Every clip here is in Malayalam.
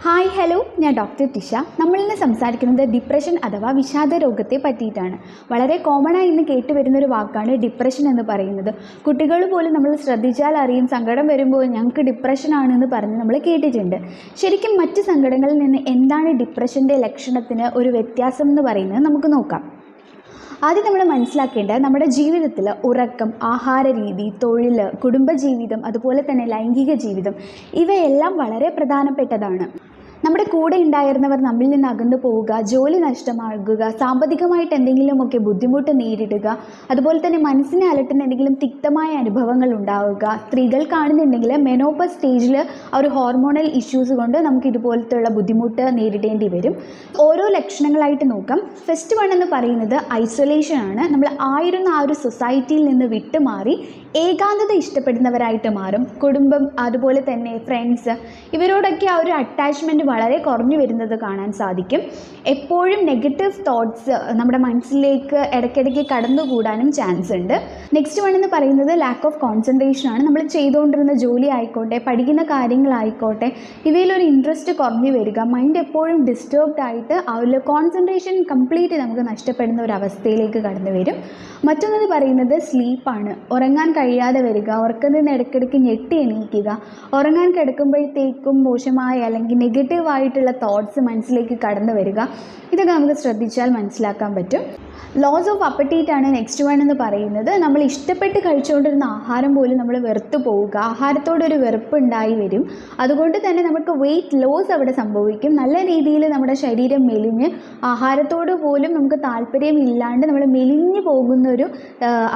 ഹായ് ഹലോ, ഞാൻ ഡോക്ടർ ടിഷ. നമ്മളിന്ന് സംസാരിക്കുന്നത് ഡിപ്രഷൻ അഥവാ വിഷാദ രോഗത്തെ പറ്റിയിട്ടാണ്. വളരെ കോമണായി ഇന്ന് കേട്ടുവരുന്നൊരു വാക്കാണ് ഡിപ്രഷൻ എന്ന് പറയുന്നത്. കുട്ടികൾ പോലും നമ്മൾ ശ്രദ്ധിച്ചാൽ അറിയും, സങ്കടം വരുമ്പോൾ ഞങ്ങൾക്ക് ഡിപ്രഷനാണെന്ന് പറഞ്ഞ് നമ്മൾ കേട്ടിട്ടുണ്ട്. ശരിക്കും മറ്റ് സങ്കടങ്ങളിൽ നിന്ന് എന്താണ് ഡിപ്രഷൻ്റെ ലക്ഷണത്തിന് ഒരു വ്യത്യാസം എന്ന് പറയുന്നത് നമുക്ക് നോക്കാം. ആദ്യം നമ്മൾ മനസ്സിലാക്കേണ്ടത് നമ്മുടെ ജീവിതത്തിൽ ഉറക്കം, ആഹാര രീതി, തൊഴിൽ, കുടുംബജീവിതം, അതുപോലെ തന്നെ ലൈംഗിക ജീവിതം ഇവയെല്ലാം വളരെ പ്രധാനപ്പെട്ടതാണ്. നമ്മുടെ കൂടെ ഉണ്ടായിരുന്നവർ നമ്മിൽ നിന്ന് അകന്നു പോവുക, ജോലി നഷ്ടമാകുക, സാമ്പത്തികമായിട്ട് എന്തെങ്കിലുമൊക്കെ ബുദ്ധിമുട്ട് നേരിടുക, അതുപോലെ തന്നെ മനസ്സിനെ അലട്ടുന്ന എന്തെങ്കിലും തിക്തമായ അനുഭവങ്ങൾ ഉണ്ടാവുക. സ്ത്രീകൾ കാണുന്നുണ്ടെങ്കിൽ മെനോപ്പസ് സ്റ്റേജിൽ ഒരു ഹോർമോണൽ ഇഷ്യൂസ് കൊണ്ട് നമുക്ക് ഇതുപോലത്തുള്ള ബുദ്ധിമുട്ട് നേരിടേണ്ടി വരും. ഓരോ ലക്ഷണങ്ങളായിട്ട് നോക്കാം. ഫസ്റ്റ് വൺ എന്ന് പറയുന്നത് ഐസൊലേഷൻ ആണ്. നമ്മൾ ആയിരുന്ന ആ ഒരു സൊസൈറ്റിയിൽ നിന്ന് വിട്ടുമാറി ഏകാന്തത ഇഷ്ടപ്പെടുന്നവരായിട്ട് മാറും. കുടുംബം, അതുപോലെ തന്നെ ഫ്രണ്ട്സ്, ഇവരോടൊക്കെ ആ ഒരു അറ്റാച്ച്മെൻറ്റ് വളരെ കുറഞ്ഞു വരുന്നത് കാണാൻ സാധിക്കും. എപ്പോഴും നെഗറ്റീവ് തോട്ട്സ് നമ്മുടെ മനസ്സിലേക്ക് ഇടയ്ക്കിടയ്ക്ക് കടന്നുകൂടാനും ചാൻസ് ഉണ്ട്. നെക്സ്റ്റ് വൺ എന്ന് പറയുന്നത് ലാക്ക് ഓഫ് കോൺസെൻട്രേഷൻ ആണ്. നമ്മൾ ചെയ്തുകൊണ്ടിരുന്ന ജോലി ആയിക്കോട്ടെ, പഠിക്കുന്ന കാര്യങ്ങളായിക്കോട്ടെ, ഇവയിലൊരു ഇൻട്രസ്റ്റ് കുറഞ്ഞു വരിക, മൈൻഡ് എപ്പോഴും ഡിസ്റ്റർബ്ഡ് ആയിട്ട് ആ ഒരു കോൺസെൻട്രേഷൻ കംപ്ലീറ്റ് നമുക്ക് നഷ്ടപ്പെടുന്ന ഒരു അവസ്ഥയിലേക്ക് കടന്നു വരും. മറ്റൊന്നത് പറയുന്നത് സ്ലീപ്പാണ്. ഉറങ്ങാൻ കഴിയാതെ വരിക, ഉറക്കത്തിൽ നിന്ന് ഇടയ്ക്കിടയ്ക്ക് ഞെട്ടി എണീക്കുക, ഉറങ്ങാൻ കിടക്കുമ്പോഴത്തേക്കും മോശമായ അല്ലെങ്കിൽ നെഗറ്റീവായിട്ടുള്ള തോട്ട്സ് മനസ്സിലേക്ക് കടന്നു വരിക, ഇതൊക്കെ നമുക്ക് ശ്രദ്ധിച്ചാൽ മനസ്സിലാക്കാൻ പറ്റും. ലോസ് ഓഫ് അപ്പറ്റീറ്റ് ആണ് നെക്സ്റ്റ് വൺ എന്ന് പറയുന്നത്. നമ്മൾ ഇഷ്ടപ്പെട്ട് കഴിച്ചുകൊണ്ടിരുന്ന ആഹാരം പോലും നമ്മൾ വെറുത്തു പോവുക, ആഹാരത്തോടൊരു വെറുപ്പ് ഉണ്ടായി വരും. അതുകൊണ്ട് തന്നെ നമുക്ക് വെയിറ്റ് ലോസ് അവിടെ സംഭവിക്കും. നല്ല രീതിയിൽ നമ്മുടെ ശരീരം മെലിഞ്ഞ് ആഹാരത്തോട് പോലും നമുക്ക് താല്പര്യമില്ലാണ്ട് നമ്മൾ മെലിഞ്ഞു പോകുന്നൊരു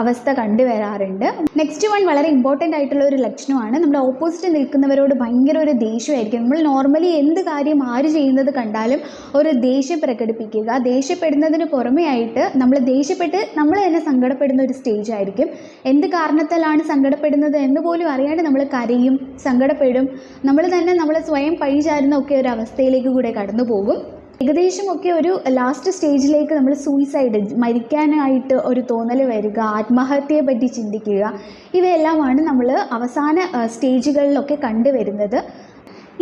അവസ്ഥ കണ്ടുവരാറുണ്ട്. നെക്സ്റ്റ് വൺ വളരെ ഇമ്പോർട്ടൻ്റ് ആയിട്ടുള്ള ഒരു ലക്ഷണമാണ്. നമ്മുടെ ഓപ്പോസിറ്റ് നിൽക്കുന്നവരോട് ഭയങ്കര ഒരു ദേഷ്യമായിരിക്കും. നമ്മൾ നോർമലി എന്ത് കാര്യം ആര് ചെയ്യുന്നത് കണ്ടാലും ഒരു ദേഷ്യം പ്രകടിപ്പിക്കുക. ദേഷ്യപ്പെടുന്നതിന് പുറമേ ആയിട്ട് നമ്മൾ ദേഷ്യപ്പെട്ട് നമ്മൾ തന്നെ സങ്കടപ്പെടുന്ന ഒരു സ്റ്റേജ് ആയിരിക്കും. എന്ത് കാരണത്താലാണ് സങ്കടപ്പെടുന്നത് എന്ന് പോലും അറിയാണ്ട് നമ്മൾ കരയും, സങ്കടപ്പെടും. നമ്മൾ തന്നെ നമ്മളെ സ്വയം പഴിചാരുന്ന ഒക്കെ ഒരു അവസ്ഥയിലേക്ക് കൂടെ കടന്നു പോകും. ഏകദേശമൊക്കെ ഒരു ലാസ്റ്റ് സ്റ്റേജിലേക്ക് നമ്മൾ സൂയിസൈഡ്, മരിക്കാനായിട്ട് ഒരു തോന്നൽ വരിക, ആത്മഹത്യയെ പറ്റി ചിന്തിക്കുക, ഇവയെല്ലാമാണ് നമ്മൾ അവസാന സ്റ്റേജുകളിലൊക്കെ കണ്ടുവരുന്നത്.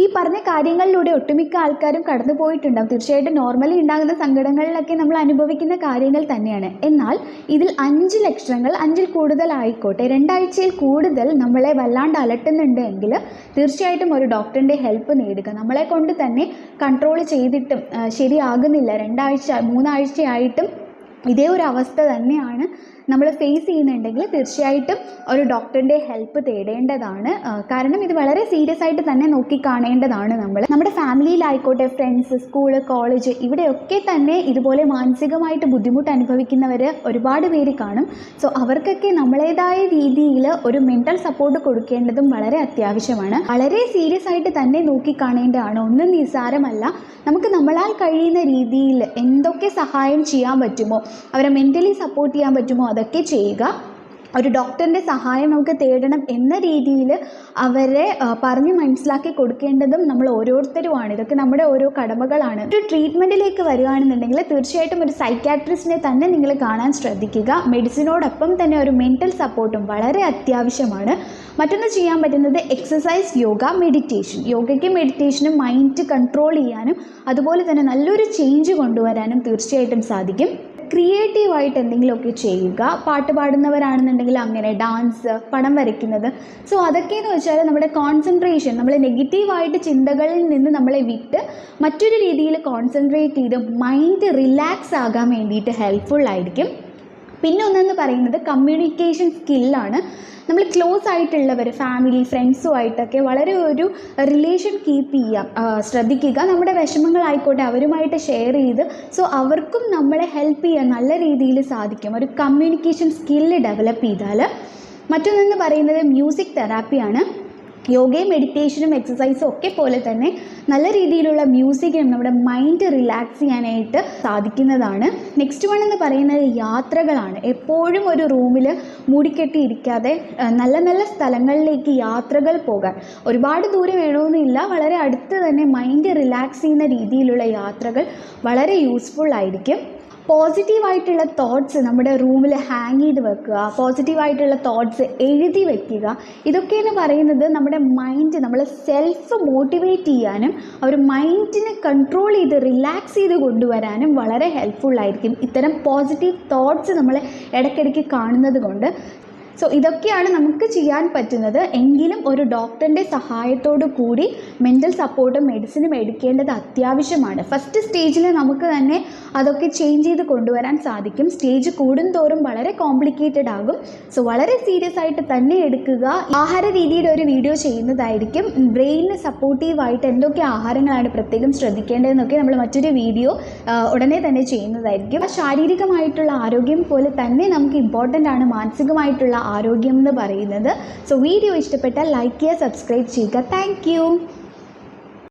ഈ പറഞ്ഞ കാര്യങ്ങളിലൂടെ ഒട്ടുമിക്ക ആൾക്കാരും കടന്നു പോയിട്ടുണ്ടാകും. തീർച്ചയായിട്ടും നോർമലി ഉണ്ടാകുന്ന സങ്കടങ്ങളിലൊക്കെ നമ്മൾ അനുഭവിക്കുന്ന കാര്യങ്ങൾ തന്നെയാണ്. എന്നാൽ ഇതിൽ 5 ലക്ഷണങ്ങൾ, 5ൽ കൂടുതലായിക്കോട്ടെ, 2 ആഴ്ചയിൽ കൂടുതൽ നമ്മളെ വല്ലാണ്ട് അലട്ടുന്നുണ്ട് എങ്കിൽ തീർച്ചയായിട്ടും ഒരു ഡോക്ടറിൻ്റെ ഹെൽപ്പ് നേടുക. നമ്മളെ കൊണ്ട് തന്നെ കൺട്രോൾ ചെയ്തിട്ടും ശരിയാകുന്നില്ല, 2 ആഴ്ച 3 ആഴ്ചയായിട്ടും ഇതേ ഒരു അവസ്ഥ തന്നെയാണ് നമ്മൾ ഫേസ് ചെയ്യുന്നുണ്ടെങ്കിൽ തീർച്ചയായിട്ടും ഒരു ഡോക്ടറിൻ്റെ ഹെൽപ്പ് തേടേണ്ടതാണ്. കാരണം ഇത് വളരെ സീരിയസ് ആയിട്ട് തന്നെ നോക്കിക്കാണേണ്ടതാണ്. നമ്മുടെ ഫാമിലിയിലായിക്കോട്ടെ, ഫ്രണ്ട്സ്, സ്കൂള്, കോളേജ്, ഇവിടെയൊക്കെ തന്നെ ഇതുപോലെ മാനസികമായിട്ട് ബുദ്ധിമുട്ട് അനുഭവിക്കുന്നവർ ഒരുപാട് പേര് കാണും. സോ അവർക്കൊക്കെ നമ്മളേതായ രീതിയിൽ ഒരു മെൻ്റൽ സപ്പോർട്ട് കൊടുക്കേണ്ടതും വളരെ അത്യാവശ്യമാണ്. വളരെ സീരിയസ് ആയിട്ട് തന്നെ നോക്കിക്കാണേണ്ടതാണ്. ഒന്നും നിസ്സാരമല്ല. നമുക്ക് നമ്മളാൽ കഴിയുന്ന രീതിയിൽ എന്തൊക്കെ സഹായം ചെയ്യാൻ പറ്റുമോ, അവരെ മെൻ്റലി സപ്പോർട്ട് ചെയ്യാൻ പറ്റുമോ അതൊക്കെ ചെയ്യുക. ഒരു ഡോക്ടറിൻ്റെ സഹായം നമുക്ക് തേടണം എന്ന രീതിയിൽ അവരെ പറഞ്ഞ് മനസ്സിലാക്കി കൊടുക്കേണ്ടതും നമ്മൾ ഓരോരുത്തരുമാണ്. ഇതൊക്കെ നമ്മുടെ ഓരോ കടമകളാണ്. ഒരു ട്രീറ്റ്മെൻറ്റിലേക്ക് വരികയാണെന്നുണ്ടെങ്കിൽ തീർച്ചയായിട്ടും ഒരു സൈക്യാട്രിസ്റ്റിനെ തന്നെ നിങ്ങൾ കാണാൻ ശ്രദ്ധിക്കുക. മെഡിസിനോടൊപ്പം തന്നെ ഒരു മെൻ്റൽ സപ്പോർട്ടും വളരെ അത്യാവശ്യമാണ്. മറ്റൊന്ന് ചെയ്യാൻ പറ്റുന്നത് എക്സസൈസ്, യോഗ, മെഡിറ്റേഷൻ. യോഗയ്ക്കും മെഡിറ്റേഷനും മൈൻഡ് കൺട്രോൾ ചെയ്യാനും അതുപോലെ തന്നെ നല്ലൊരു ചേഞ്ച് കൊണ്ടുവരാനും തീർച്ചയായിട്ടും സാധിക്കും. ക്രിയേറ്റീവായിട്ട് എന്തെങ്കിലുമൊക്കെ ചെയ്യുക. പാട്ട് പാടുന്നവരാണെന്നുണ്ടെങ്കിൽ അങ്ങനെ, ഡാൻസ്, പടം വരയ്ക്കുന്നത്. സോ അതൊക്കെയെന്ന് വെച്ചാൽ നമ്മുടെ കോൺസെൻട്രേഷൻ, നമ്മൾ നെഗറ്റീവായിട്ട് ചിന്തകളിൽ നിന്ന് നമ്മളെ വിട്ട് മറ്റൊരു രീതിയിൽ കോൺസെൻട്രേറ്റ് ചെയ്ത് മൈൻഡ് റിലാക്സ് ആകാൻ വേണ്ടിയിട്ട് ഹെൽപ്ഫുൾ ആയിരിക്കും. പിന്നെ ഒന്നെന്ന് പറയുന്നത് കമ്മ്യൂണിക്കേഷൻ സ്കില്ലാണ്. നമ്മൾ ക്ലോസ് ആയിട്ടുള്ളവർ, ഫാമിലി, ഫ്രണ്ട്സുമായിട്ടൊക്കെ വളരെ ഒരു റിലേഷൻ കീപ്പ് ചെയ്യാൻ ശ്രദ്ധിക്കുക. നമ്മുടെ വിഷമങ്ങളായിക്കോട്ടെ അവരുമായിട്ട് ഷെയർ ചെയ്ത് സോ അവർക്കും നമ്മളെ ഹെൽപ്പ് ചെയ്യാൻ നല്ല രീതിയിൽ സാധിക്കും. ഒരു കമ്മ്യൂണിക്കേഷൻ സ്കില്ല് ഡെവലപ്പ് ചെയ്താൽ. മറ്റൊന്നെന്ന് പറയുന്നത് മ്യൂസിക് തെറാപ്പിയാണ്. യോഗയും മെഡിറ്റേഷനും എക്സസൈസും ഒക്കെ പോലെ തന്നെ നല്ല രീതിയിലുള്ള മ്യൂസിക്കിനും നമ്മുടെ മൈൻഡ് റിലാക്സ് ചെയ്യാനായിട്ട് സാധിക്കുന്നതാണ്. നെക്സ്റ്റ് വൺ എന്ന് പറയുന്നത് യാത്രകളാണ്. എപ്പോഴും ഒരു റൂമിൽ മൂടിക്കെട്ടിയിരിക്കാതെ നല്ല നല്ല സ്ഥലങ്ങളിലേക്ക് യാത്രകൾ പോകാൻ. ഒരുപാട് ദൂരം വേണമെന്നില്ല, വളരെ അടുത്ത് തന്നെ മൈൻഡ് റിലാക്സ് ചെയ്യുന്ന രീതിയിലുള്ള യാത്രകൾ വളരെ യൂസ്ഫുൾ ആയിരിക്കും. പോസിറ്റീവായിട്ടുള്ള തോട്ട്സ് നമ്മുടെ റൂമിൽ ഹാങ് ചെയ്ത് വെക്കുക, പോസിറ്റീവായിട്ടുള്ള തോട്ട്സ് എഴുതി വെക്കുക. ഇതൊക്കെയെന്ന് പറയുന്നത് നമ്മുടെ മൈൻഡ് നമ്മളെ സെൽഫ് മോട്ടിവേറ്റ് ചെയ്യാനും ആ ഒരു മൈൻഡിനെ കൺട്രോൾ ചെയ്ത് റിലാക്സ് ചെയ്ത് കൊണ്ടുവരാനും വളരെ ഹെൽപ്ഫുള്ളായിരിക്കും ഇത്തരം പോസിറ്റീവ് തോട്ട്സ് നമ്മൾ ഇടയ്ക്കിടയ്ക്ക് കാണുന്നത് കൊണ്ട്. സോ ഇതൊക്കെയാണ് നമുക്ക് ചെയ്യാൻ പറ്റുന്നത്. എങ്കിലും ഒരു ഡോക്ടറിൻ്റെ സഹായത്തോടു കൂടി മെൻ്റൽ സപ്പോർട്ടും മെഡിസിനും എടുക്കേണ്ടത് അത്യാവശ്യമാണ്. ഫസ്റ്റ് സ്റ്റേജിൽ നമുക്ക് തന്നെ അതൊക്കെ ചേഞ്ച് ചെയ്ത് കൊണ്ടുവരാൻ സാധിക്കും. സ്റ്റേജ് കൂടുന്തോറും വളരെ കോംപ്ലിക്കേറ്റഡ് ആകും. സോ വളരെ സീരിയസ് ആയിട്ട് തന്നെ എടുക്കുക. ആഹാര രീതിയുടെ ഒരു വീഡിയോ ചെയ്യുന്നതായിരിക്കും. ബ്രെയിനിന് സപ്പോർട്ടീവായിട്ട് എന്തൊക്കെ ആഹാരങ്ങളാണ് പ്രത്യേകം ശ്രദ്ധിക്കേണ്ടതെന്നൊക്കെ നമ്മൾ മറ്റൊരു വീഡിയോ ഉടനെ തന്നെ ചെയ്യുന്നതായിരിക്കും. ശാരീരികമായിട്ടുള്ള ആരോഗ്യം പോലെ തന്നെ നമുക്ക് ഇമ്പോർട്ടൻ്റ് ആണ് മാനസികമായിട്ടുള്ള ആരോഗ്യം എന്ന് പറയുന്നത്. സോ വീഡിയോ ഇഷ്ടപ്പെട്ടാൽ ലൈക്ക് ചെയ്യുക, സബ്സ്ക്രൈബ് ചെയ്യുക. Thank you.